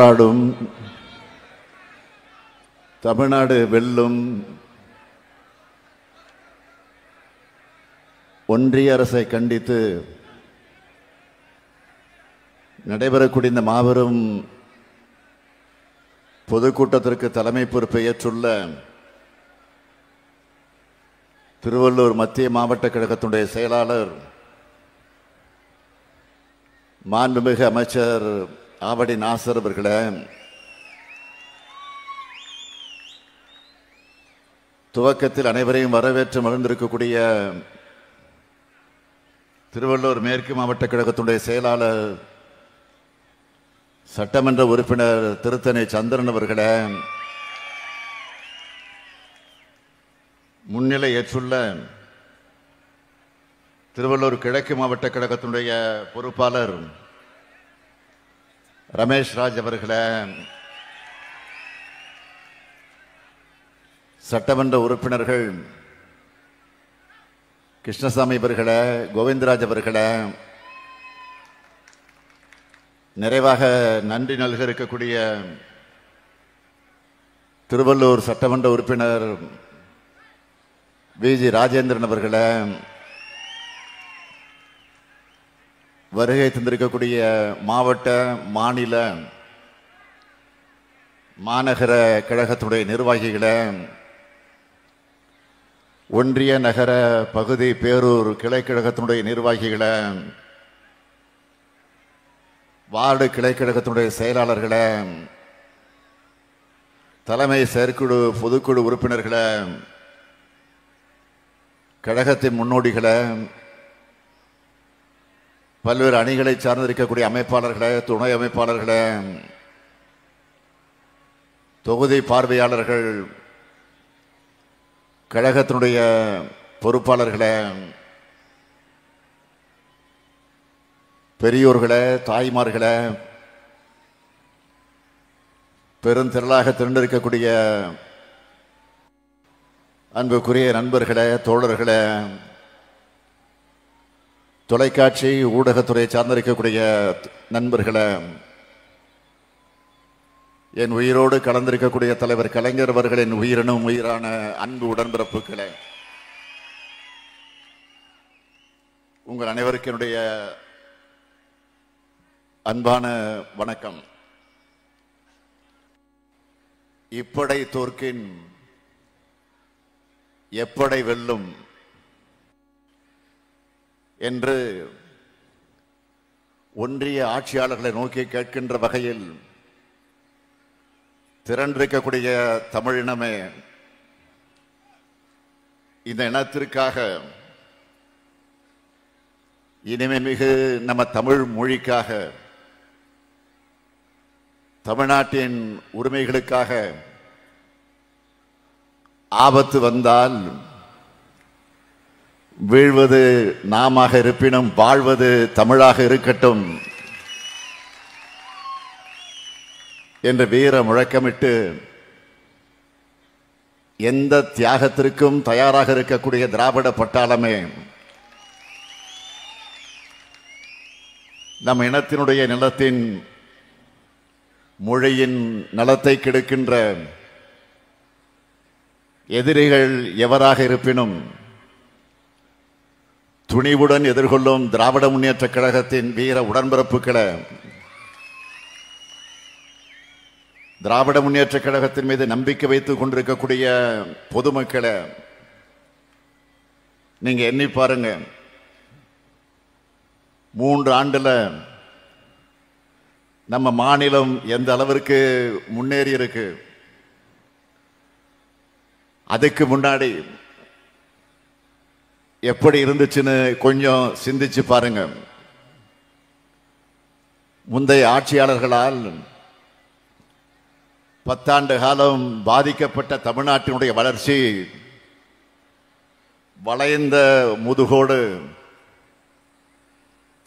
போராடும், தமிழ்நாடு வெல்லும், ஒன்றிய அரசை கண்டித்து நடைபெறக்கூடிய இந்த மாபெரும் பொதுக்கூட்டத்திற்கு தலைமை பொறுப்பை ஏற்றுள்ள திருவள்ளூர் மத்திய மாவட்ட கழகத்தினுடைய செயலாளர் மாண்புமிகு அமைச்சர் ஆவடி நாசர் அவர்களே, துவக்கத்தில் அனைவரையும் வரவேற்று மகிழ்ந்திருக்கக்கூடிய திருவள்ளூர் மேற்கு மாவட்ட கழகத்தினுடைய செயலாளர் சட்டமன்ற உறுப்பினர் திருத்தணி சந்திரன் அவர்களே, முன்னிலை ஏற்றுள்ள திருவள்ளூர் கிழக்கு மாவட்ட கழகத்தினுடைய பொறுப்பாளர் ரமேஷ் ராஜ் அவர்களே, சட்டமன்ற உறுப்பினர்கள் கிருஷ்ணசாமி அவர்களே, கோவிந்தராஜ் அவர்களே, நிறைவாக நன்றி நல்க இருக்கக்கூடிய திருவள்ளூர் சட்டமன்ற உறுப்பினர் வி.ஜி. ராஜேந்திரன் அவர்களே, வருகை தந்திருக்கக்கூடிய மாவட்ட, மாநில, மாநகர கழகத்துடைய நிர்வாகிகளே, ஒன்றிய நகர பகுதி பேரூர் கிளைக்கழகத்தினுடைய நிர்வாகிகளே, வார்டு கிளைக்கழகத்தினுடைய செயலாளர்களே, தலைமை செயற்குழு பொதுக்குழு உறுப்பினர்களே, கழகத்தின் முன்னோடிகளே, பல்வேறு அணிகளை சார்ந்திருக்கக்கூடிய அமைப்பாளர்களே, துணை அமைப்பாளர்களே, தொகுதி பார்வையாளர்கள், கழகத்தினுடைய பொறுப்பாளர்களே, பெரியோர்களே, தாய்மார்களே, பெருந்திரளாக திரண்டிருக்கக்கூடிய அன்புக்குரிய நண்பர்களே, தோழர்களே, தொலைக்காட்சி ஊடகத்துறை சார்ந்திருக்கக்கூடிய நண்பர்களே, என் உயிரோடு கலந்திருக்கக்கூடிய தலைவர் கலைஞர் அவர்களின் உயிரினும் உயிரான அன்பு உடன்பிறப்புகளே, உங்கள் அனைவருக்கு என்னுடைய அன்பான வணக்கம். இப்படை தோற்கின் எப்படை வெல்லும் என்று ஒன்றிய ஆட்சியாளர்களை நோக்கி கேட்கின்ற வகையில் திரண்டிருக்கக்கூடிய தமிழினமே, இந்த இனத்திற்காக, இனிமே மிகு நம்ம தமிழ் மொழிக்காக, தமிழ்நாட்டின் உரிமைகளுக்காக ஆபத்து வந்தால் வீழ்வது நாமாக இருப்பினும் வாழ்வது தமிழாக இருக்கட்டும் என்று வீர முழக்கமிட்டு எந்த தியாகத்திற்கும் தயாராக இருக்கக்கூடிய திராவிட பட்டாளமே, நம் இனத்தினுடைய நிலத்தின் மொழியின் நலத்தை கெடுக்கின்ற எதிரிகள் எவராக இருப்பினும் துணிவுடன் எதிர்கொள்ளும் திராவிட முன்னேற்ற கழகத்தின் வீர உடன்பிறப்புகளை, திராவிட முன்னேற்ற கழகத்தின் மீது நம்பிக்கை வைத்துக் கொண்டிருக்கக்கூடிய பொதுமக்களை நீங்க எண்ணி பாருங்க. 3 ஆண்டுல நம்ம மாநிலம் எந்த அளவிற்கு முன்னேறி இருக்கு. அதுக்கு முன்னாடி எப்படி இருந்துச்சுன்னு கொஞ்சம் சிந்திச்சு பாருங்க. முந்தைய ஆட்சியாளர்களால் 10 ஆண்டு காலம் பாதிக்கப்பட்ட தமிழ்நாட்டினுடைய வளர்ச்சி வளைந்த முதுகோடு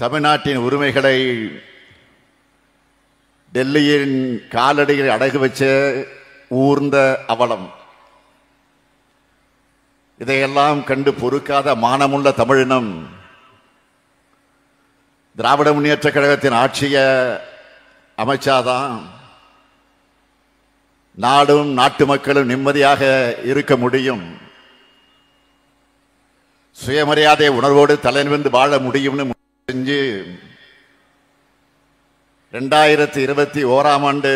தமிழ்நாட்டின் உரிமைகளை டெல்லியின் காலடியில் அடகு வச்ச ஊர்ந்த அவலம், இதையெல்லாம் கண்டு பொறுக்காத மானமுள்ள தமிழினம் திராவிட முன்னேற்ற கழகத்தின் ஆட்சியை அமைச்சாதான் நாடும் நாட்டு மக்களும் நிம்மதியாக இருக்க முடியும், சுயமரியாதை உணர்வோடு தலைநிமிர்ந்து வாழ முடியும்னு செஞ்சு 2021ஆம் ஆண்டு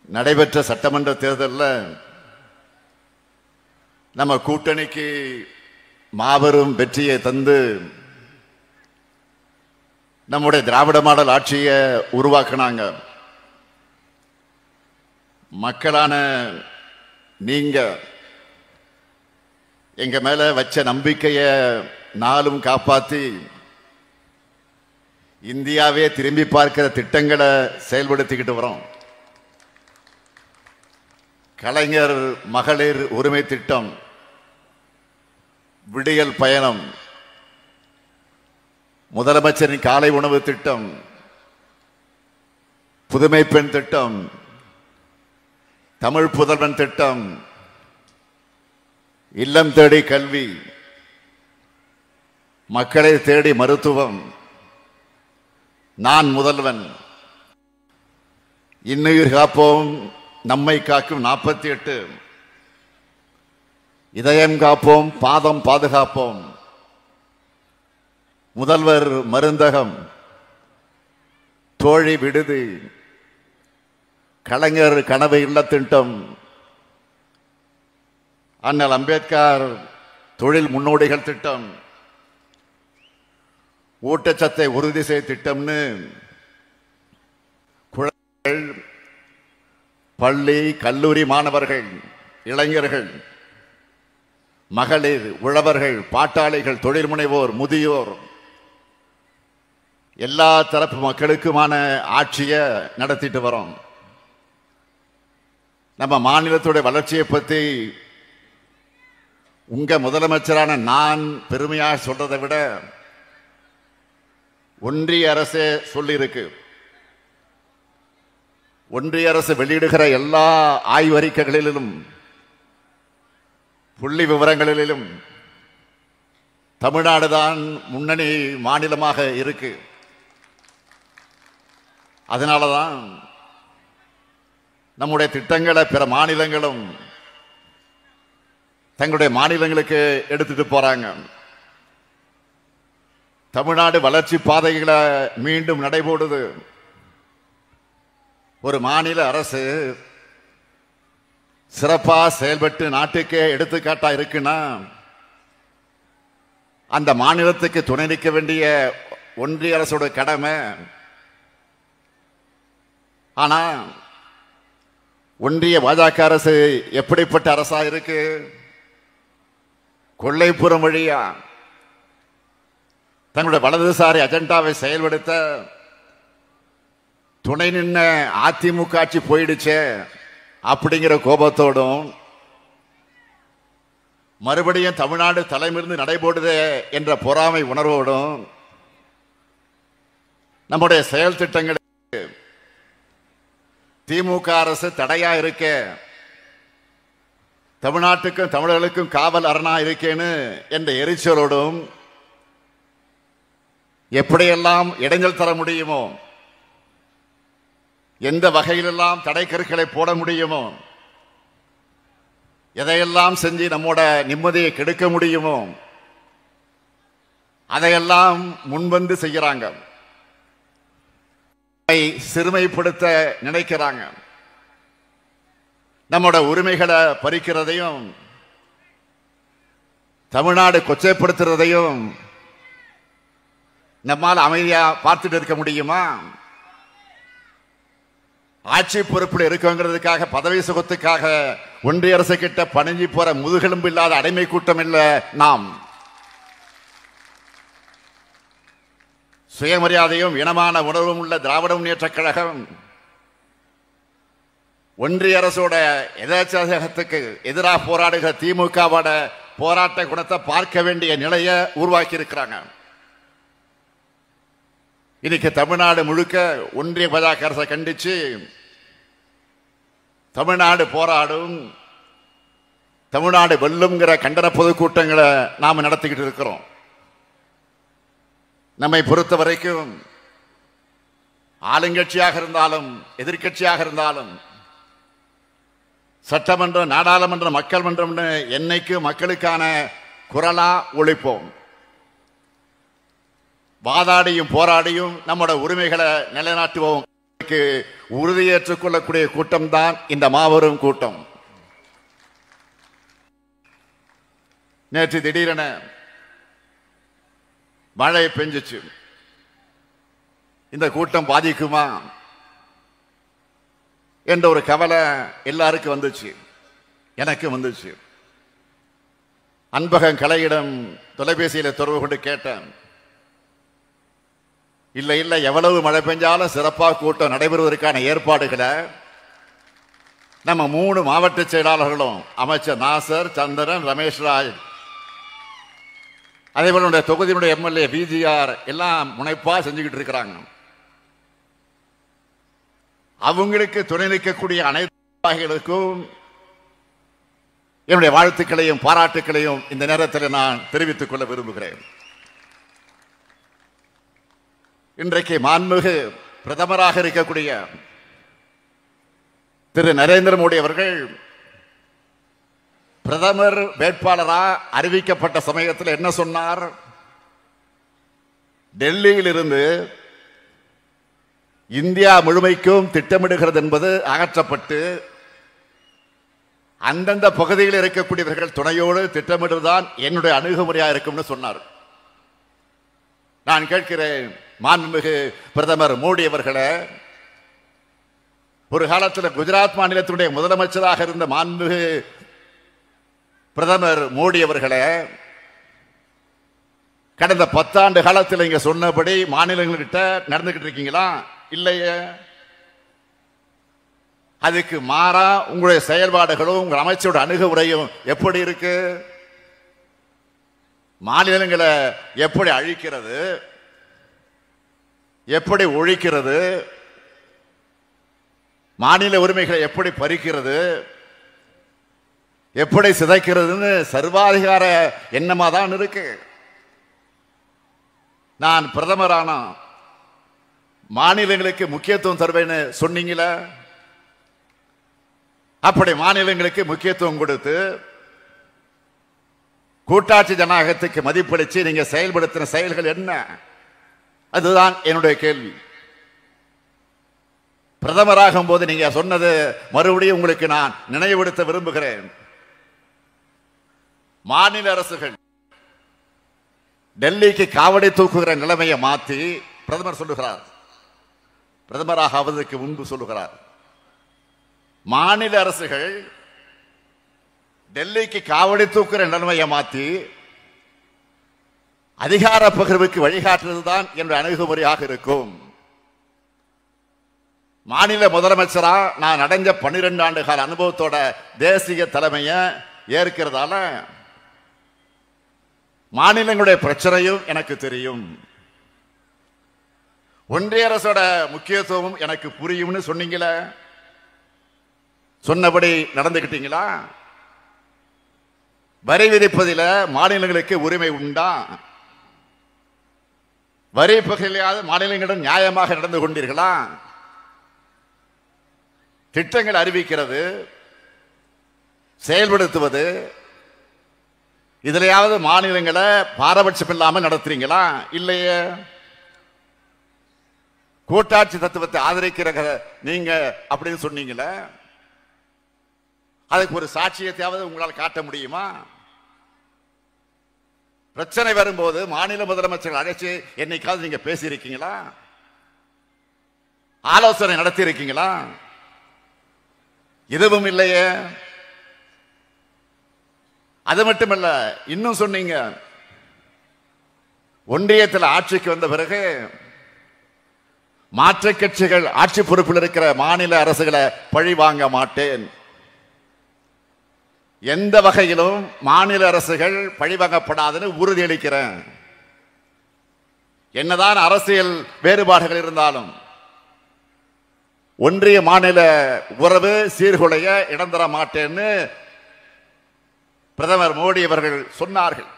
நடைபெற்ற சட்டமன்ற தேர்தலில் நம்ம கூட்டணிக்கு மாபெரும் வெற்றியை தந்து நம்முடைய திராவிட மாடல் ஆட்சியை உருவாக்குனாங்க. மக்களான நீங்க எங்க மேல வச்ச நம்பிக்கைய நாளும் காப்பாத்தி இந்தியாவே திரும்பி பார்க்கிற திட்டங்களை செயல்படுத்திக்கிட்டு வரோம். கலைஞர் மகளிர் உரிமை திட்டம், விடியல் பயணம், முதலமைச்சரின் காலை உணவு திட்டம், புதுமை பெண் திட்டம், தமிழ் புதல்வன் திட்டம், இல்லம் தேடி கல்வி, மக்களை தேடி மருத்துவம், நான் முதல்வன், இன்னுயிர் காப்போம் நம்மை காக்கும் 48, இதயம் காப்போம் பாதம் பாதுகாப்போம், முதல்வர் மருந்தகம், தோழி விடுதி, கலைஞர் கனவு இல்ல திட்டம், அண்ணல் அம்பேத்கர் தொழில் முன்னோடிகள் திட்டம், ஊட்டச்சத்தை உறுதி செய்ய திட்டம்னு குழந்தைகள், பள்ளி கல்லூரி மாணவர்கள், இளைஞர்கள், மகளிர், உழவர்கள், பாட்டாளிகள், தொழில் முனைவோர், முதியோர், எல்லா தரப்பு மக்களுக்குமான ஆட்சியை நடத்திட்டு வரோம். நம்ம மாநிலத்துடைய வளர்ச்சியை பற்றி உங்க முதலமைச்சரான நான் பெருமையாக சொல்றதை விட ஒன்றிய அரசே சொல்லியிருக்கு. ஒன்றிய அரசு வெளியிடுகிற எல்லா ஆய்வறிக்கைகளிலும் புள்ளி விவரங்களிலும் தமிழ்நாடு தான் முன்னணி மாநிலமாக இருக்கு. அதனாலதான் நம்முடைய திட்டங்களை பிற மாநிலங்களும் தங்களுடைய மாநிலங்களுக்கு எடுத்துட்டு போறாங்க. தமிழ்நாடு வளர்ச்சி பாதைகளை மீண்டும் நடைபோடுது. ஒரு மாநில அரசு சிறப்பா செயல்பட்டு நாட்டுக்கே எடுத்துக்காட்டா இருக்குன்னா அந்த மாநிலத்துக்கு துணை நிற்க வேண்டிய ஒன்றிய அரசோட கடமை. ஆனா ஒன்றிய பாஜக அரசு எப்படிப்பட்ட அரசா இருக்கு? கொள்ளைப்புறம் வழியா தங்களுடைய வலதுசாரி அஜெண்டாவை செயல்படுத்த துணை நின்ன அதிமுக ஆட்சி போயிடுச்சே அப்படிங்கிற கோபத்தோடும் மறுபடியும் தமிழ்நாடு தலைமிருந்து நடைபோடுதே என்ற பொறாமை உணர்வோடும் நம்முடைய செயல் திட்டங்களுக்கு திமுக அரசு தடையா இருக்க, தமிழ்நாட்டுக்கும் தமிழர்களுக்கும் காவல் அரணா இருக்கேன்னு என்ற எரிச்சலோடும் எப்படியெல்லாம் இடைஞ்சல் தர முடியுமோ, எந்த வகையிலெல்லாம் தடை கருக்களை போட முடியுமோ, எதையெல்லாம் செஞ்சு நம்மோட நிம்மதியை கெடுக்க முடியுமோ அதையெல்லாம் முன்வந்து செய்யறாங்க. சிறுமைப்படுத்த நினைக்கிறாங்க. நம்மோட உரிமைகளை பறிக்கிறதையும் தமிழ்நாடு கொச்சைப்படுத்துறதையும் நம்மால் அமைதியா பார்த்துட்டு இருக்க முடியுமா? ஆட்சி பொறுப்பில் இருக்கங்கிறதுக்காக, பதவி சுகத்துக்காக ஒன்றிய அரசு கிட்ட பணிஞ்சு போற முதுகெலும்பு இல்லாத அடிமை கூட்டம் இல்ல நாம். சுயமரியாதையும் இனமான உணர்வும் உள்ள திராவிட முன்னேற்ற கழகம் ஒன்றிய அரசோட எதாச்சத்துக்கு எதிராக போராடுகிற திமுகவோட போராட்ட குணத்தை பார்க்க வேண்டிய நிலையை உருவாக்கி இருக்கிறாங்க. இன்னைக்கு தமிழ்நாடு முழுக்க ஒன்றிய பாஜக அரசை கண்டிச்சு தமிழ்நாடு போராடும், தமிழ்நாடு வெல்லுங்கிற கண்டன பொதுக்கூட்டங்களை நாம நடத்திக்கிட்டு இருக்கிறோம். நம்மை பொறுத்த வரைக்கும் ஆளுங்கட்சியாக இருந்தாலும் எதிர்கட்சியாக இருந்தாலும் சட்டமன்றம், நாடாளுமன்றம், மக்கள் மன்றம் என்னைக்கு மக்களுக்கான குரலா ஒழிப்போம். வாதாடியும் போராடியும் நம்முடைய உரிமைகளை நிலைநாட்டுவோம். உறுதியேற்றுக் கொள்ளக்கூடிய கூட்டம் தான் இந்த மாபெரும் கூட்டம். நேற்று திடீரென மழை பெஞ்சிச்சு. இந்த கூட்டம் பாதிக்குமா என்ற ஒரு கவலை எல்லாருக்கும் வந்துச்சு, எனக்கு வந்துச்சு. அன்பகம் கலையிடம் தொலைபேசியில் தொடர்பு கொண்டு கேட்டேன். இல்லை இல்லை, எவ்வளவு மழை பெஞ்சாலும் சிறப்பாக கூட்டம் நடைபெறுவதற்கான ஏற்பாடுகளை நம்ம 3 மாவட்ட செயலாளர்களும், அமைச்சர் நாசர், சந்திரன், ரமேஷ் ராஜ், அதே போல தொகுதியினுடைய எம்எல்ஏ விஜிஆர் எல்லாம் முனைப்பா செஞ்சுக்கிட்டு இருக்கிறாங்க. அவங்களுக்கு துணை நிற்கக்கூடிய அனைத்துக்கும் என்னுடைய வாழ்த்துக்களையும் பாராட்டுக்களையும் இந்த நேரத்தில் நான் தெரிவித்துக் கொள்ள விரும்புகிறேன். இன்றைக்கு மாண்புமிகு பிரதமராக இருக்கக்கூடிய திரு நரேந்திர மோடி அவர்கள் பிரதமர் வேட்பாளராக அறிவிக்கப்பட்ட சமயத்தில் என்ன சொன்னார்? டெல்லியில் இருந்து இந்தியா முழுமைக்கும் திட்டமிடுகிறது என்பது அகற்றப்பட்டு அந்தந்த பகுதியில் இருக்கக்கூடியவர்கள் துணையோடு திட்டமிடுவதுதான் என்னுடைய அணுகுமுறையாக இருக்கும்னு சொன்னார். நான் கேட்கிறேன், மாண்புமிகு பிரதமர் மோடி அவர்களே, ஒரு காலத்தில் குஜராத் மாநிலத்தினுடைய முதலமைச்சராக இருந்த மாண்புமிகு பிரதமர் மோடி அவர்களே, கடந்த 10 ஆண்டு காலத்தில் இங்க சொன்னபடி மாநிலங்கள்கிட்ட நடந்துகிட்டு இருக்கீங்களா? இல்லையே. அதுக்கு மாறா உங்களுடைய செயல்பாடுகளும் உங்கள் அமைச்சரோட அணுகுமுறையும் எப்படி இருக்கு? மாநிலங்களை எப்படி அழிக்கிறது, எப்படி ஒழிக்கிறது, மாநில உரிமைகளை எப்படி பறிக்கிறது, எப்படி சிதைக்கிறதுன்னு சர்வாதிகார எண்ணமா தான் இருக்கு. நான் பிரதமரானா மாநிலங்களுக்கு முக்கியத்துவம் தருவேன்னு சொன்னீங்களே, அப்படி மாநிலங்களுக்கு முக்கியத்துவம் கொடுத்து கூட்டாட்சி ஜனநாயகத்துக்கு மதிப்பளிச்சு நீங்க செயல்படுத்தின செயல்கள் என்ன? அதுதான் என்னுடைய கேள்வி. பிரதமராகும் போது நீங்க சொன்னது மறுபடியும் உங்களுக்கு நான் நினைவுபடுத்த விரும்புகிறேன். மாநில அரசுகள் டெல்லிக்கு காவடி தூக்குகிற நிலைமையை மாற்றி பிரதமர் சொல்லுகிறார், பிரதமராக ஆவதற்கு முன்பு சொல்லுகிறார், மாநில அரசுகள் டெல்லிக்கு காவடி தூக்குகிற நிலைமையை மாற்றி அதிகார பகிர்வுக்கு வழிகாட்டுவதுதான் என்னுடைய அணுகுமுறையாக இருக்கும். மாநில முதலமைச்சரா நான் அடைஞ்ச 12 ஆண்டு கால அனுபவத்தோட தேசிய தலைமையை ஏற்கிறதால மாநிலங்களுடைய பிரச்சனையும் எனக்கு தெரியும். ஒன்றிய அரசோட முக்கியத்துவம் எனக்கு புரியும்னு சொன்னீங்களே, சொன்னபடி நடந்துகிட்டீங்களா? வரி விதிப்பதில் மாநிலங்களுக்கு உரிமை உண்டா? வரி பகிர்லையாவது மாநிலங்களிடம் நியாயமாக நடந்து கொண்டீர்களா? திட்டங்கள் அறிவிக்கிறது, செயல்படுத்துவது, இதுலையாவது மாநிலங்களை பாரபட்சம் இல்லாமல் நடத்துறீங்களா? இல்லையே. கூட்டாட்சி தத்துவத்தை ஆதரிக்கிற நீங்க அப்படின்னு சொன்னீங்களே, அதுக்கு ஒரு சாட்சியத்தையாவது உங்களால் காட்ட முடியுமா? பிரச்சனை வரும்போது மாநில முதலமைச்சர்கள் அழைச்சு என்னைக்காவது நீங்க பேசியிருக்கீங்களா? ஆலோசனை நடத்தி இருக்கீங்களா? எதுவும் இல்லையே. அது மட்டுமல்ல, இன்னும் சொன்னீங்க, ஒன்றியத்தில் ஆட்சிக்கு வந்த பிறகு மாற்று கட்சிகள் ஆட்சி பொறுப்பில் இருக்கிற மாநில அரசுகளை பழி வாங்க மாட்டேன். எந்த வகையிலும் மாநில அரசுகள் பழிவாங்கப்படாதுன்னு உறுதியளிக்கிறேன். என்னதான் அரசியல் வேறுபாடுகள் இருந்தாலும் ஒன்றிய மாநில உறவு சீர்குலைய இடம் தர மாட்டேன்னு பிரதமர் மோடி அவர்கள் சொன்னார்கள்.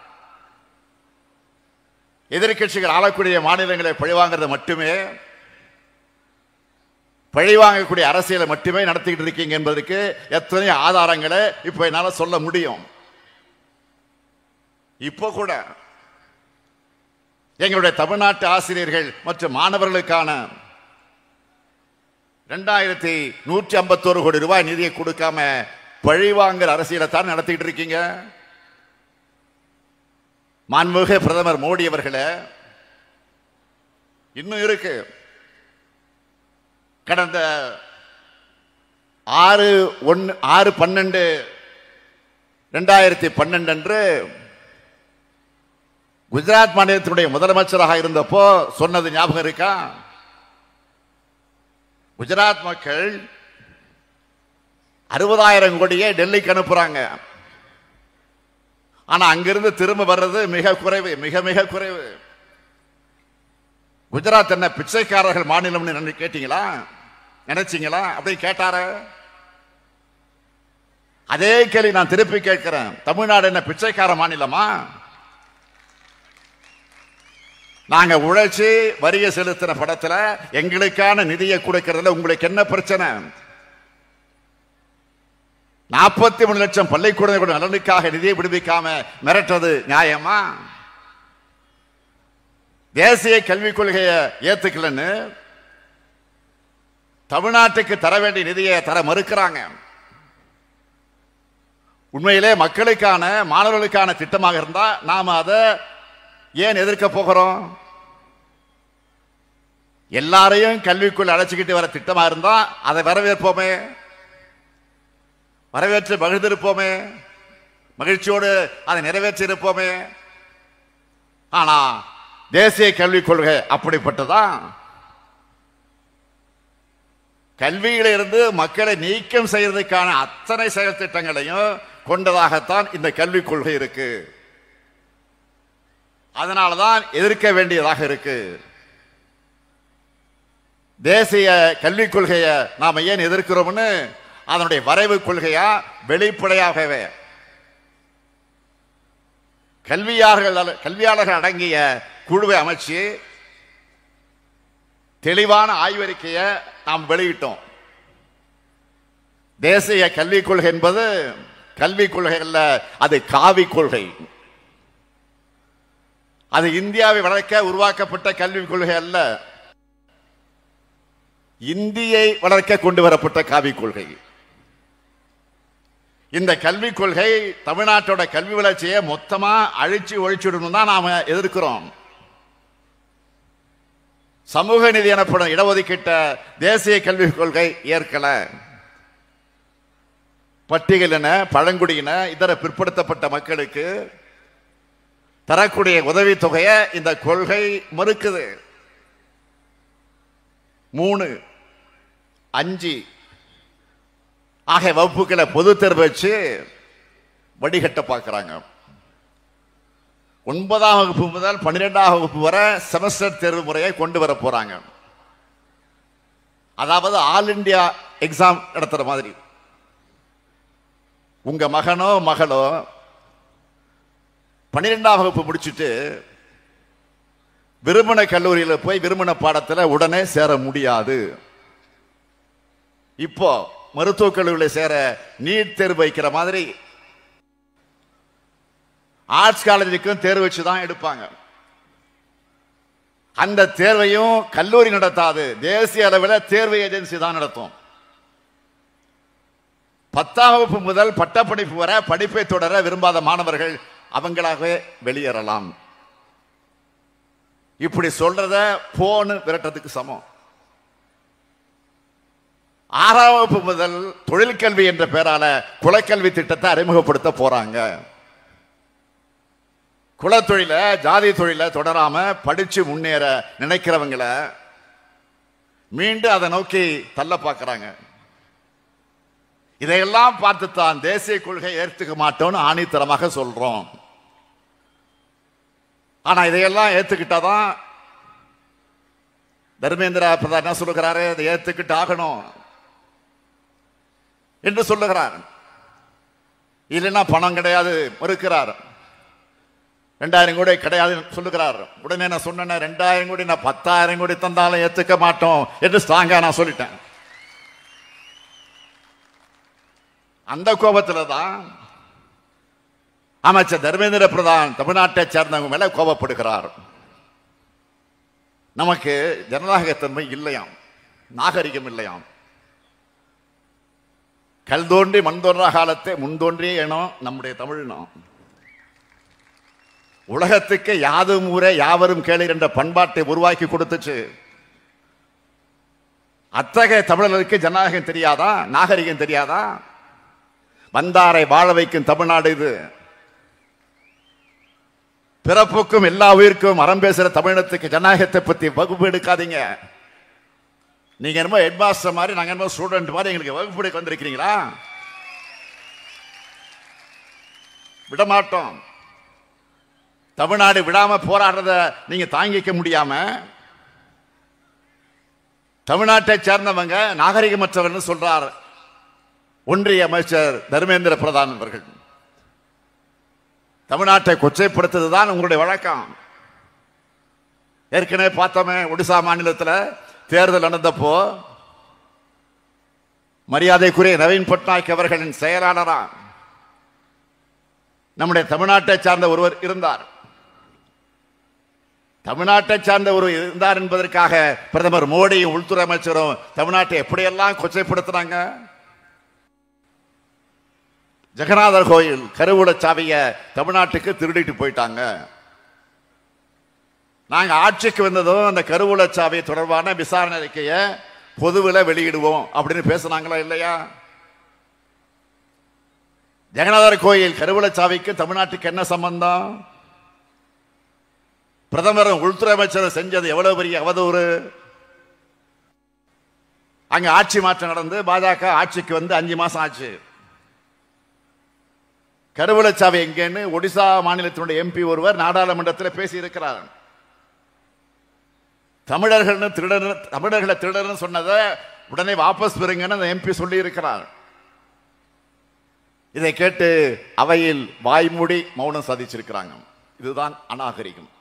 எதிர்கட்சிகள் ஆளக்கூடிய மாநிலங்களை பழிவாங்கிறது மட்டுமே பழி வாங்கக்கூடிய அரசியலை மட்டுமே நடத்திக்கிட்டு இருக்கீங்க என்பதற்கு எத்தனை ஆதாரங்களை இப்ப என்னால சொல்ல முடியும். இப்போ கூட எங்களுடைய தமிழ்நாட்டு ஆசிரியர்கள் மற்றும் மாணவர்களுக்கான 2151 கோடி ரூபாய் நிதியை கொடுக்காம பழிவாங்கல் அரசியலை தான் நடத்திட்டு இருக்கீங்க. மாண்புமிகு பிரதமர் மோடி அவர்களே, இன்னும் இருக்கு. கடந்த 6/12/2012 அன்று குஜராத் மாநிலத்தினுடைய முதலமைச்சராக இருந்தப்போ சொன்னது ஞாபகம் இருக்கா? குஜராத் மக்கள் 60,000 கோடியை டெல்லிக்கு அனுப்புறாங்க. ஆனா அங்கிருந்து திரும்ப வர்றது மிக குறைவு, மிக மிக குறைவு. குஜராத் என்ன பிச்சைக்காரர்கள் மாநிலம்னு கேட்டீங்களா, நினைச்சீங்களா? அப்படி கேட்டார. அதே கேள்வி நான் திருப்பி கேட்கிறேன். தமிழ்நாடு என்ன பிச்சைக்கார மாநிலமா? நாங்க உழைச்சி வரியை செலுத்தின படத்துல எங்களுக்கான நிதியை கொடுக்கிறதுல உங்களுக்கு என்ன பிரச்சனை? 43 லட்சம் பள்ளிக்கூடங்களோட நலனுக்காக நிதியை விடுவிக்காம மிரட்டுறது நியாயமா? தேசிய கல்விக் கொள்கையை ஏத்துக்கலன்னு தமிழ்நாட்டுக்கு தர வேண்டிய நிதியை தர மறுக்கிறாங்க. உண்மையிலே மக்களுக்கான மாணவர்களுக்கான திட்டமாக இருந்தா நாம அதை ஏன் எதிர்க்க போகிறோம்? எல்லாரையும் கல்விக்குள் அழைச்சிக்கிட்டு வர திட்டமா இருந்தா அதை வரவேற்போமே, வரவேற்று மகிழ்ந்திருப்போமே, மகிழ்ச்சியோடு அதை நிறைவேற்றி இருப்போமே. ஆனா தேசிய கல்விக் கொள்கை அப்படிப்பட்டதான். கல்வியிலிருந்து மக்களை நீக்கம் செய்வதற்கான அத்தனை செயல் திட்டங்களையும் கொண்டதாகத்தான் இந்த கல்விக் கொள்கை இருக்கு. அதனாலதான் எதிர்க்க வேண்டியதாக இருக்கு. தேசிய கல்விக் கொள்கையை நாம ஏன் எதிர்க்கிறோம்னு அதனுடைய வரைவு கொள்கையா வெளிப்படையாகவே கல்வியாளர்கள் அடங்கிய குழுவை அமைச்சு தெளிவான ஆய்வறிக்கையை நாம் வெளியிட்டோம். தேசிய கல்விக் கொள்கை என்பது கல்விக் கொள்கை அல்ல, அது காவி கொள்கை. அது இந்தியாவை வளர்க்க உருவாக்கப்பட்ட கல்விக் கொள்கை அல்ல, இந்தியை வளர்க்க கொண்டு வரப்பட்ட காவிக் கொள்கை. இந்த கல்விக் கொள்கை தமிழ்நாட்டோட கல்வி வளர்ச்சியை மொத்தமா அழிச்சு ஒழிச்சுடணும் தான் நாம எதிர்க்கிறோம். சமூக நீதி எனப்படும் இடஒதுக்கீட்ட தேசிய கல்விக் கொள்கை ஏற்கல. பட்டியலின, பழங்குடியின, இதர பிற்படுத்தப்பட்ட மக்களுக்கு தரக்கூடிய உதவித்தொகையை இந்த கொள்கை மறுக்குது. 3, 5 ஆகிய வகுப்புகளை பொது தேர்வு வச்சு வடிகட்ட பார்க்கிறாங்க. 9ஆம் வகுப்பு முதல் 12ஆம் வகுப்பு வரை செமஸ்டர் தேர்வு முறையை கொண்டு வர போறாங்க. அதாவது ஆல் இண்டியா எக்ஸாம் நடத்துற மாதிரி. உங்க மகனோ மகளோ 12ஆம் வகுப்பு முடிச்சுட்டு விரும்பின கல்லூரியில் போய் விரும்பின பாடத்தில் உடனே சேர முடியாது. இப்போ மருத்துவக் கல்லூரியில் சேர நீட் தேர்வு வைக்கிற மாதிரி ஆர்ட்ஸ் காலேஜுக்கும் தேர்வு வச்சு தான் எடுப்பாங்க. அந்த தேர்வையும் கல்லூரி நடத்தாது, தேசிய அளவில் தேர்வு ஏஜென்சி தான் நடத்தும். 10ஆம் வகுப்பு முதல் பட்டப்படிப்பு வரை படிப்பை தொடர விரும்பாத மாணவர்கள் அவங்களாகவே வெளியேறலாம். இப்படி சொல்றத போன்னு விரட்டத்துக்கு சமம். 6ஆம் வகுப்பு முதல் தொழிற்கல்வி என்ற பெயரால குலக்கல்வி திட்டத்தை அறிமுகப்படுத்த போறாங்க. குலத்தொழில, ஜாதி தொழில தொடராம படிச்சு முன்னேற நினைக்கிறவங்களை மீண்டும் அதை நோக்கி தள்ள பார்க்கிறாங்க. இதையெல்லாம் பார்த்துத்தான் தேசிய கொள்கை ஏற்றுக்க மாட்டோம்னு ஆணித்தரமாக சொல்றோம். ஆனா இதையெல்லாம் ஏத்துக்கிட்டாதான் தர்மேந்திரா பிரதான் என்ன சொல்லுகிறாரு, இதை ஏத்துக்கிட்டு ஆகணும் என்று சொல்லுகிறார். இல்லைன்னா பணம் கிடையாது மறுக்கிறார். 2000 கோடி கிடையாது சொல்லுகிறார். உடனே நான் சொன்னேன் 2000 கோடி நான் 10,000 கோடி தந்தாலும் ஏத்துக்க மாட்டோம் என்று ஸ்ட்ராங்கா நான் சொல்லிட்டேன். அந்த கோபத்தில் தான் அமைச்சர் தர்மேந்திர பிரதான் தமிழ்நாட்டை சேர்ந்தவங்க மேல கோபப்படுகிறார். நமக்கு ஜனநாயகத்தன்மை இல்லையாம், நாகரிகம் இல்லையாம். கல் தோன்றி மண் தோன்றா காலத்தை முன்தோன்றிய இனம் நம்முடைய தமிழினம். உலகத்துக்கு யாதும் ஊரே யாவரும் கேளீர் என்ற பண்பாட்டை உருவாக்கி கொடுத்துச்சு. அத்தகைய தமிழர்களுக்கு ஜனநாயகம் தெரியாதா, நாகரிகம் தெரியாதா? வந்தாரை வாழ வைக்கும் தமிழ்நாடு இது. பிறப்புக்கும் எல்லா உயிருக்கும் அறம் பேசுற தமிழினத்துக்கு ஜனநாயகத்தை பத்தி வகுப்பு எடுக்காதீங்க. நீங்க என்னமோ ஹெட் மாஸ்டர் மாதிரி, நாங்க என்னமோ ஸ்டூடெண்ட் மாதிரி எங்களுக்கு வகுப்பு எடுக்க வந்திருக்கிறீங்களா? விடமாட்டோம். தமிழ்நாடு விடாம போராடுறத நீங்க தாங்கிக்க முடியாம தமிழ்நாட்டை சேர்ந்தவங்க நாகரிகமற்றவர்கள் சொல்றார் ஒன்றிய அமைச்சர் தர்மேந்திர பிரதான் அவர்கள். தமிழ்நாட்டை கொச்சைப்படுத்துவதுதான் உங்களுடைய வழக்கம். ஏற்கனவே பார்த்தோமே, ஒடிசா மாநிலத்தில் தேர்தல் நடந்தப்போ மரியாதைக்குரிய நவீன் பட்நாயக் அவர்களின் செயலாளரா நம்முடைய தமிழ்நாட்டை சார்ந்த ஒருவர் இருந்தார். தமிழ்நாட்டை சார்ந்த ஒரு இருந்தார் என்பதற்காக பிரதமர் மோடியும் உள்துறை அமைச்சரும் தமிழ்நாட்டை எப்படியெல்லாம் கொச்சைப்படுத்தினாங்க. ஜெகநாதர் கோயில் கருவூல சாவிய தமிழ்நாட்டுக்கு திருடிட்டு போயிட்டாங்க. நாங்க ஆட்சிக்கு வந்ததும் அந்த கருவூல சாவி தொடர்பான விசாரணை அறிக்கையை பொதுவில் வெளியிடுவோம் அப்படின்னு பேசினாங்களா இல்லையா? ஜெகநாதர் கோயில் கருவூல சாவிக்கு தமிழ்நாட்டுக்கு என்ன சம்பந்தம்? பிரதமரும் உள்துறை அமைச்சரும் செஞ்சது எவ்வளவு பெரிய அவதூறு. அங்க ஆட்சி மாற்றம் நடந்து பாஜக ஆட்சிக்கு வந்து 5 மாசம் ஆச்சு. கருவூலச்சாவி எங்கன்னு ஒடிசா மாநிலத்தினுடைய எம்பி ஒருவர் நாடாளுமன்றத்தில் பேசி இருக்கிறார். தமிழர்களை திருடர்னு சொன்னதை உடனே வாபஸ் பெறுங்கன்னு அந்த எம்பி சொல்லி இருக்கிறார். இதை கேட்டு அவையில் வாய்மூடி மௌனம் சாதிச்சிருக்கிறாங்க. இதுதான் அநாகரிகம்.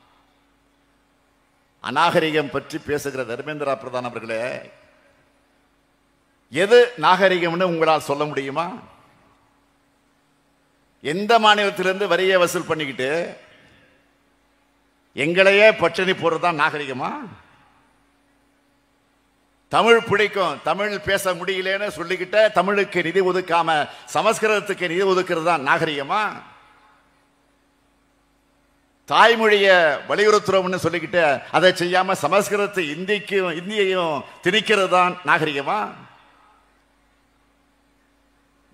அநாகரிகம் பற்றி பேசுகிற தர்மேந்திர பிரதான் அவர்களே, எது நாகரிகம்னு உங்களால் சொல்ல முடியுமா? எந்த மாநிலத்திலிருந்து வரியை வசூல் பண்ணிக்கிட்டு எங்களையே பட்டினி போடுறதுதான் நாகரிகமா? தமிழ் பிடிக்கும், தமிழ் பேச முடியலன்னு சொல்லிக்கிட்ட தமிழுக்கு நிதி ஒதுக்காம சமஸ்கிருதத்துக்கு நிதி ஒதுக்கிறது தான் நாகரிகமா? தாய்மொழிய வலியுறுத்துறோம்னு சொல்லிக்கிட்டு அதை செய்யாம சமஸ்கிருதத்தை இந்தியையும் திணிக்கிறது தான் நாகரிகமா?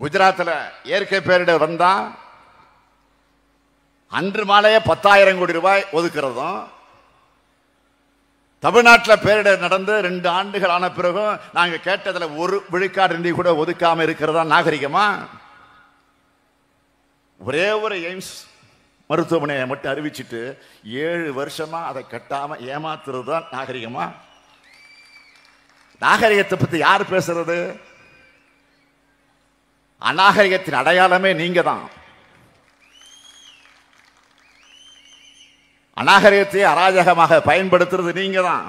குஜராத்தில் இயற்கை பேரிடர் வந்தா அன்று மாலையே 10,000 கோடி ரூபாய் ஒதுக்கிறதும், தமிழ்நாட்டில் பேரிடர் நடந்து 2 ஆண்டுகள் ஆன பிறகும் நாங்க கேட்டதுல 1 விழுக்காடு நிதி கூட ஒதுக்காம இருக்கிறதா நாகரிகமா? ஒரே ஒரு எய்ம்ஸ் மருத்துவமனையை மட்டும் அறிவிச்சிட்டு 7 வருஷமா அதை கட்டாம ஏமாத்துறது தான் நாகரிகமா? நாகரிகத்தை பத்தி யார் பேசுறது? அநாகரிகத்தின் அடையாளமே நீங்க தான். அநாகரிகத்தை அராஜகமாக பயன்படுத்துறது நீங்க தான்.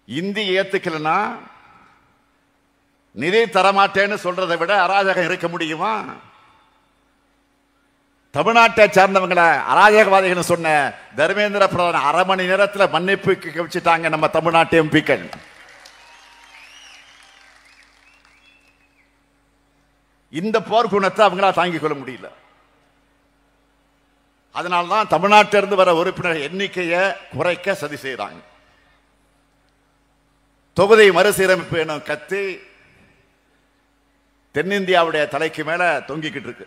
இந்தி ஏத்துக்கலன்னா நிதி தரமாட்டேன்னு சொல்றதை விட அராஜகம் இருக்க முடியுமா? தமிழ்நாட்டை சார்ந்தவங்களை அராஜகவாதிகள் சொன்ன தர்மேந்திர பிரதான் 1/2 மணி நேரத்தில் மன்னிப்பு வச்சுட்டாங்க நம்ம தமிழ்நாட்டு எம்பிக்கள். இந்த போர்க்குணத்தை அவங்களா தாங்கிக் கொள்ள முடியல. அதனால்தான் தமிழ்நாட்டிலிருந்து வர உறுப்பினர் எண்ணிக்கையை குறைக்க சதி செய்யறாங்க. தொகுதி மறுசீரமைப்பு எனும் கத்தி தென்னிந்தியாவுடைய தலைக்கு மேல தொங்கிக்கிட்டு இருக்கு.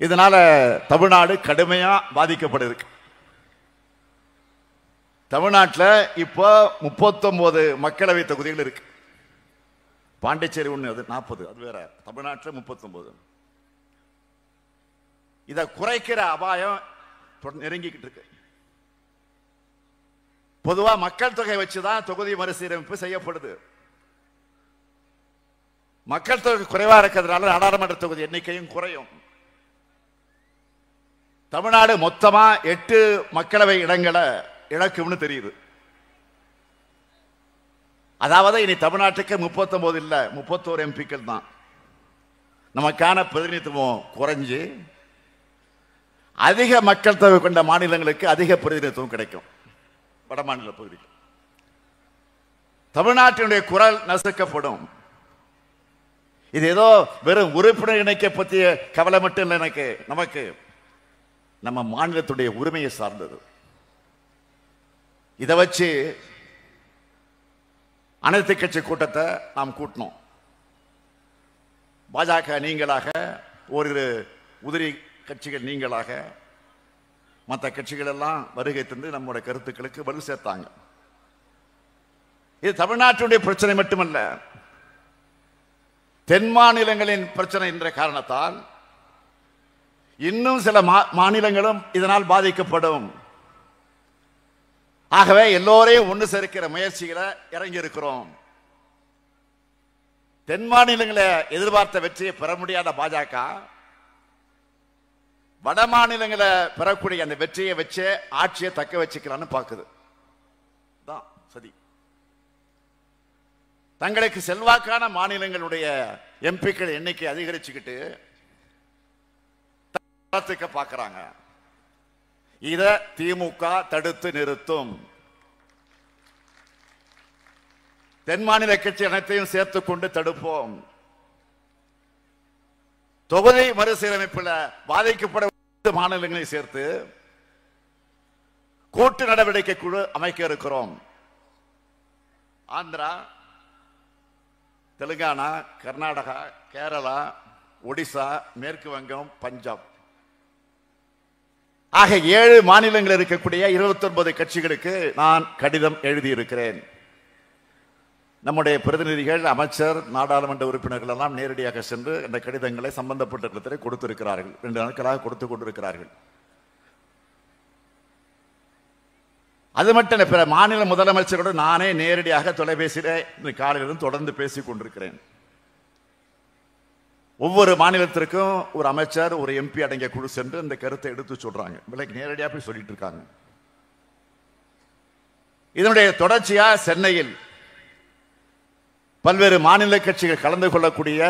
இதனால தமிழ்நாடு கடுமையா பாதிக்கப்பட்டிருக்கு. தமிழ்நாட்டில் இப்போ 39 மக்களவை தொகுதிகள் இருக்கு. பாண்டிச்சேரி 1, அது 40, அது வேற. தமிழ்நாட்டில் 39. இதை குறைக்கிற அபாயம் நெருங்கிக்கிட்டு இருக்கு. பொதுவா மக்கள் தொகை வச்சுதான் தொகுதி மறுசீரமைப்பு செய்யப்படுது. மக்கள் தொகை குறைவா இருக்கிறதுனால நாடாளுமன்ற தொகுதி எண்ணிக்கையும் குறையும். தமிழ்நாடு மொத்தமா 8 மக்களவை இடங்களை இழக்கும்னு தெரியுது. அதாவது இனி தமிழ்நாட்டுக்கு 39 இல்ல 31 எம்பிக்கள் தான். நமக்கான பிரதிநிதித்துவம் குறைஞ்சு அதிக மக்கள் தொகை கொண்ட மாநிலங்களுக்கு அதிக பிரதிநிதித்துவம் கிடைக்கும். வட மாநில பகுதிகள் தமிழ்நாட்டினுடைய குரல் நசுக்கப்படும். இது ஏதோ வெறும் உறுப்பினர் இணைக்க பற்றிய கவலை மட்டும் இல்லை, நமக்கு நம்ம மாநிலத்துடைய உரிமையை சார்ந்தது. இதை வச்சு அனைத்து கட்சி கூட்டத்தை நாம் கூட்டினோம். பாஜக நீங்களாக, ஓரிரு உதிரி கட்சிகள் நீங்களாக, மற்ற கட்சிகள் எல்லாம் வருகை தந்து நம்முடைய கருத்துக்களுக்கு வலு சேர்த்தாங்க. இது தமிழ்நாட்டுடைய பிரச்சனை மட்டுமல்ல, தென் மாநிலங்களின் பிரச்சனை என்ற காரணத்தால் இன்னும் சில மாநிலங்களும் இதனால் பாதிக்கப்படும். ஆகவே எல்லோரையும் ஒன்று சேர்க்கிற முயற்சிகளை இறங்கி இருக்கிறோம். தென் மாநிலங்களை எதிர்பார்த்த வெற்றியை பெற முடியாத பாஜக வட மாநிலங்களை பெறக்கூடிய அந்த வெற்றியை வச்சு ஆட்சியை தக்க வச்சுக்கலான்னு பார்க்குது. சரி, தங்களுக்கு செல்வாக்கான மாநிலங்களுடைய எம்பிக்கள் எண்ணிக்கை அதிகரிச்சுக்கிட்டு பார்க்கிறாங்க. இத திமுக தடுத்து நிறுத்தும். தென் மாநில கட்சி அனைத்தையும் சேர்த்துக் கொண்டு தடுப்போம். தொகுதி மறுசீரமைப்பில் பாதிக்கப்பட மாநிலங்களை சேர்த்து கூட்டு நடவடிக்கை குழு அமைக்க இருக்கிறோம். ஆந்திரா, தெலுங்கானா, கர்நாடகா, கேரளா, ஒடிசா, மேற்கு வங்கம், பஞ்சாப் ஆக 7 மாநிலங்கள் இருக்கக்கூடிய 29 கட்சிகளுக்கு நான் கடிதம் எழுதியிருக்கிறேன். நம்முடைய பிரதிநிதிகள், அமைச்சர், நாடாளுமன்ற உறுப்பினர்கள் எல்லாம் நேரடியாக சென்று இந்த கடிதங்களை சம்பந்தப்பட்ட இடத்திலே கொடுத்திருக்கிறார்கள். 2 நாட்களாக கொடுத்து கொண்டிருக்கிறார்கள். அது மட்டும் பிற மாநில முதலமைச்சரோடு நானே நேரடியாக தொலைபேசியிலே காலையிலிருந்து தொடர்ந்து பேசிக் கொண்டிருக்கிறேன். ஒவ்வொரு மாநிலத்திற்கும் ஒரு அமைச்சர், ஒரு எம்பி அடங்கிய குழு சென்று இந்த கருத்தை எடுத்து சொல்றாங்க. விலைக்கு நேரடியாக போய் சொல்லிட்டு இருக்காங்க. இதனுடைய தொடர்ச்சியா சென்னையில் பல்வேறு மாநில கட்சிகள் கலந்து கொள்ளக்கூடிய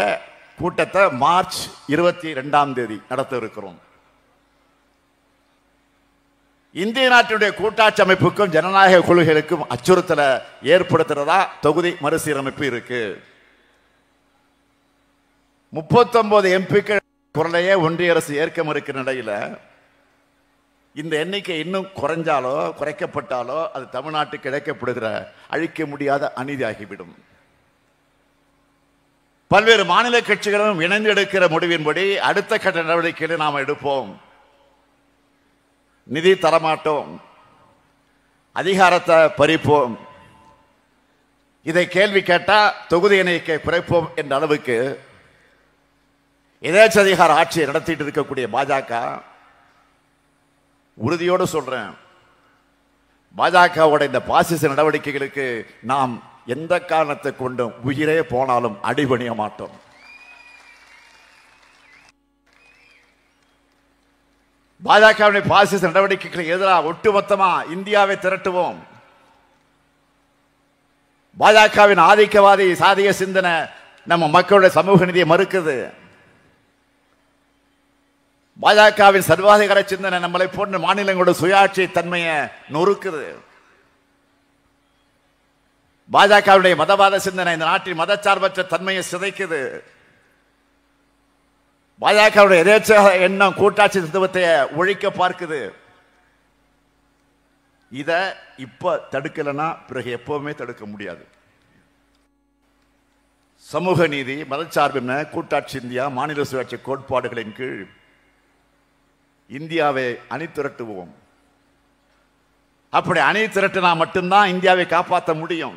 கூட்டத்தை மார்ச் 22ஆம் தேதி நடத்த இருக்கிறோம். இந்திய நாட்டினுடைய கூட்டாட்சி அமைப்புக்கும் ஜனநாயக கொள்கைகளுக்கும் அச்சுறுத்தலை ஏற்படுத்துறதா தொகுதி மறுசீரமைப்பு இருக்கு. 39 எம்பிக்கள் குரலையே ஒன்றிய அரசு ஏற்க மறுக்கிற நிலையில இந்த எண்ணிக்கை இன்னும் குறைஞ்சாலோ குறைக்கப்பட்டாலோ அது தமிழ்நாட்டுக்கு இழைக்கப்படுகிற அழிக்க முடியாத அநீதியாகிவிடும். பல்வேறு மாநில கட்சிகளும் இணைந்து எடுக்கிற முடிவின்படி அடுத்த கட்ட நடவடிக்கைகளை நாம் எடுப்போம். நிதி தரமாட்டோம், அதிகாரத்தை பறிப்போம், இதை கேள்வி கேட்டா தொகுதி எண்ணிக்கை குறைப்போம் என்ற அளவுக்கு எதேச்சதிகார ஆட்சியை நடத்திட்டு இருக்கக்கூடிய பாஜக, உறுதியோடு சொல்றேன், பாஜகவோட இந்த பாசிச நடவடிக்கைகளுக்கு நாம் எந்த காரணத்தை கொண்டும் உயிரே போனாலும் அடிபணிய மாட்டோம். பாஜகவுடைய பாசிச நடவடிக்கைகளுக்கு எதிராக ஒட்டுமொத்தமா இந்தியாவை திரட்டுவோம். பாஜகவின் ஆதிக்கவாதி சாதிய சிந்தனை நம்ம மக்களுடைய சமூக நீதியை மறுக்குது. பாஜகவின் சர்வாதிகார சிந்தனை நம்மளை போன்ற மாநிலங்களோட சுயாட்சி தன்மையை நொறுக்குது. பாஜகவுடைய மதவாத சிந்தனை இந்த நாட்டின் மதச்சார்பற்ற தன்மையை சிதைக்குது. பாஜகவுடைய எதேச்ச எண்ணம் கூட்டாட்சி தத்துவத்தை ஒழிக்க பார்க்குது. இத இப்ப தடுக்கலன்னா பிறகு எப்பவுமே தடுக்க முடியாது. சமூக நீதி, மதச்சார்பின்மை, கூட்டாட்சி இந்தியா, மாநில சுயாட்சி கோட்பாடுகளின் கீழ் இந்தியாவை அணி திரட்டுவோம். அப்படி அணி திரட்டினா மட்டும்தான் இந்தியாவை காப்பாற்ற முடியும்.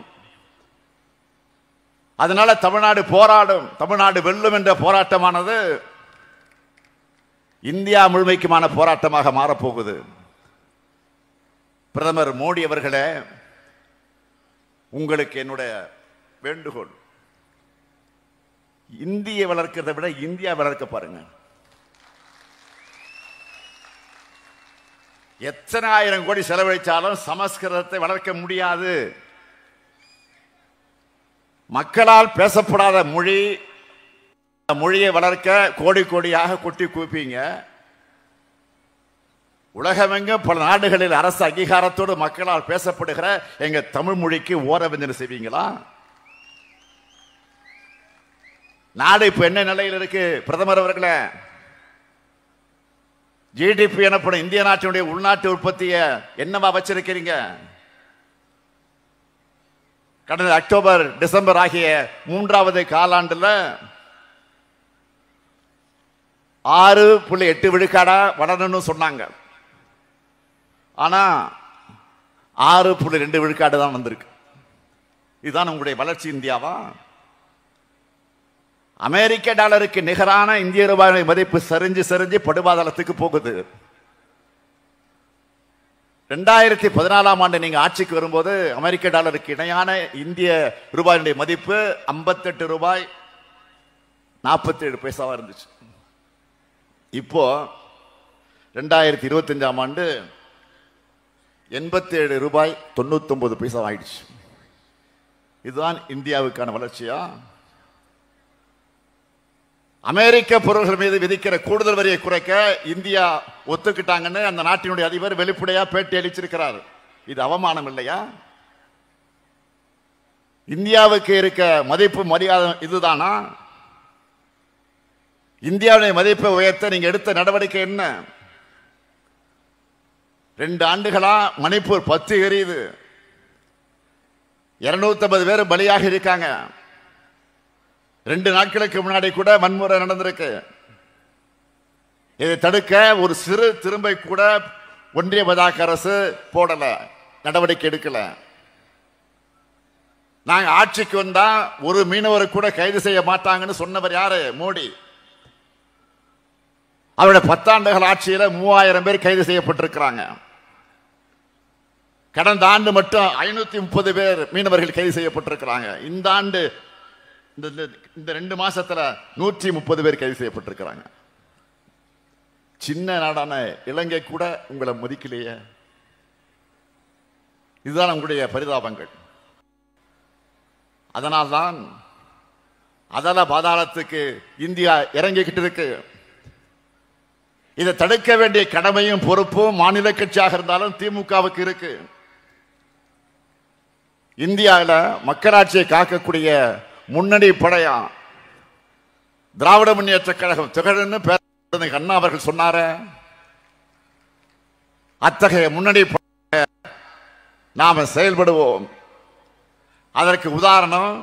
அதனால தமிழ்நாடு போராடும், தமிழ்நாடு வெல்லும் என்ற போராட்டமானது இந்தியா முழுமைக்குமான போராட்டமாக மாறப்போகுது. பிரதமர் மோடி அவர்களே, உங்களுக்கு என்னுடைய வேண்டுகோள், இந்தியை வளர்க்கிறதை விட இந்தியா வளர்க்க பாருங்க. எத்தனை ஆயிரம் கோடி செலவழிச்சாலும் சமஸ்கிருதத்தை வளர்க்க முடியாது. மக்களால் பேசப்படாத மொழி, மொழியை வளர்க்க கோடி கோடியாக கொட்டி குவிப்பீங்க. உலகமெங்கும் பல நாடுகளில் அரசு அங்கீகாரத்தோடு மக்களால் பேசப்படுகிற எங்க தமிழ் மொழிக்கு ஓரவஞ்சனை செய்வீங்களா? நாடு இப்ப என்ன நிலையில் இருக்கு? பிரதமர் அவர்களே, ஜிடிபி எனப்படும் இந்திய நாட்டினுடைய உள்நாட்டு உற்பத்தியை என்னவா வச்சிருக்கிறீங்க? கடந்த அக்டோபர் டிசம்பர் ஆகிய 3வது காலாண்டுல 6.8 விழுக்காடா வளரணும்னு சொன்னாங்க. ஆனா 6.2 விழுக்காடு தான் வந்திருக்கு. இதுதான் உங்களுடைய வளர்ச்சி இந்தியாவா? அமெரிக்க டாலருக்கு நிகரான இந்திய ரூபாய் மதிப்பு சரிஞ்சு சரிஞ்சு படுபாதளத்துக்கு போகுது. 2014ஆம் ஆண்டு நீங்க ஆட்சிக்கு வரும்போது அமெரிக்க டாலருக்கு இணையான இந்திய ரூபாயினுடைய மதிப்பு 58 ரூபாய் 47 பைசாவா இருந்துச்சு. இப்போ 2025ஆம் ஆண்டு 87 ரூபாய் 99 பைசா ஆயிடுச்சு. இதுதான் இந்தியாவுக்கான வளர்ச்சியா? அமெரிக்க பொருள்கள் மீது விதிக்கிற கூடுதல் வரியை குறைக்க இந்தியா ஒத்துக்கிட்டாங்கன்னு அந்த நாட்டினுடைய அதிபர் வெளிப்படையா பேட்டி அளிச்சிருக்கிறார். இது அவமானம் இல்லையா? இந்தியாவுக்கு இருக்க மதிப்பு மரியாதை இதுதானா? இந்தியாவுடைய மதிப்பை உயர்த்த நீங்க எடுத்த நடவடிக்கை என்ன? 2 ஆண்டுகளா மணிப்பூர் 10 எரியுது. 250 பேர் பலியாக இருக்காங்க. 2 நாட்களுக்கு முன்னாடி கூட வன்முறை நடந்திருக்கு. இதை தடுக்க ஒரு சிறு திரும்பை கூட ஒன்றிய பாஜக அரசு போடல, நடவடிக்கை எடுக்கல. நாங்க ஆட்சிக்கு வந்தா ஒரு மீனவரை கூட கைது செய்ய மாட்டாங்கன்னு சொன்னவர் யாரு? மோடி. அவருடைய 10 ஆண்டுகள் ஆட்சியில 3000 பேர் கைது செய்யப்பட்டிருக்கிறாங்க. கடந்த ஆண்டு மட்டும் 530 பேர் மீனவர்கள் கைது செய்யப்பட்டிருக்கிறாங்க. இந்த ஆண்டு இந்த 2 மாசத்துல 130 பேர் கைது செய்யப்பட்டிருக்கிறாங்க. சின்ன நாடான இலங்கை கூட உங்களை மதிக்கலையே. இதுதான் உங்களுடைய பரிதாபங்கள். அதனால்தான் அதல பாதாளத்துக்கு இந்தியா இறங்கிக்கிட்டு இருக்கு. இதை தடுக்க வேண்டிய கடமையும் பொறுப்பும் மாநில கட்சியாக இருந்தாலும் திமுகவுக்கு இருக்கு. இந்தியாவில் மக்களாட்சியை காக்கக்கூடிய முன்னணி படையா திராவிட முன்னேற்ற கழகம் திகழ்னு பேர் அண்ணா அவர்கள் சொன்னார. அத்தகைய முன்னணி நாம செயல்படுவோம். அதற்கு உதாரணம்,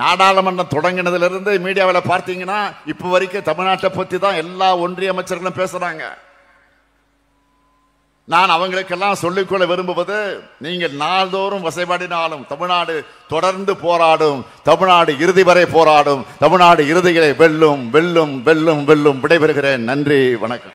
நாடாளுமன்றம் தொடங்கினதிலிருந்து மீடியாவில் பார்த்தீங்கன்னா இப்ப வரைக்கும் தமிழ்நாட்டை பத்தி தான் எல்லா ஒன்றிய அமைச்சர்களும் பேசுறாங்க. நான் அவங்களுக்கெல்லாம் சொல்லிக்கொள்ள விரும்புவது, நீங்கள் நாள்தோறும் வசைபாடினாலும் தமிழ்நாடு தொடர்ந்து போராடும், தமிழ்நாடு இறுதி வரை போராடும், தமிழ்நாடு இறுதிகளை வெல்லும் வெல்லும் வெல்லும் வெல்லும். விடைபெறுகிறேன். நன்றி, வணக்கம்.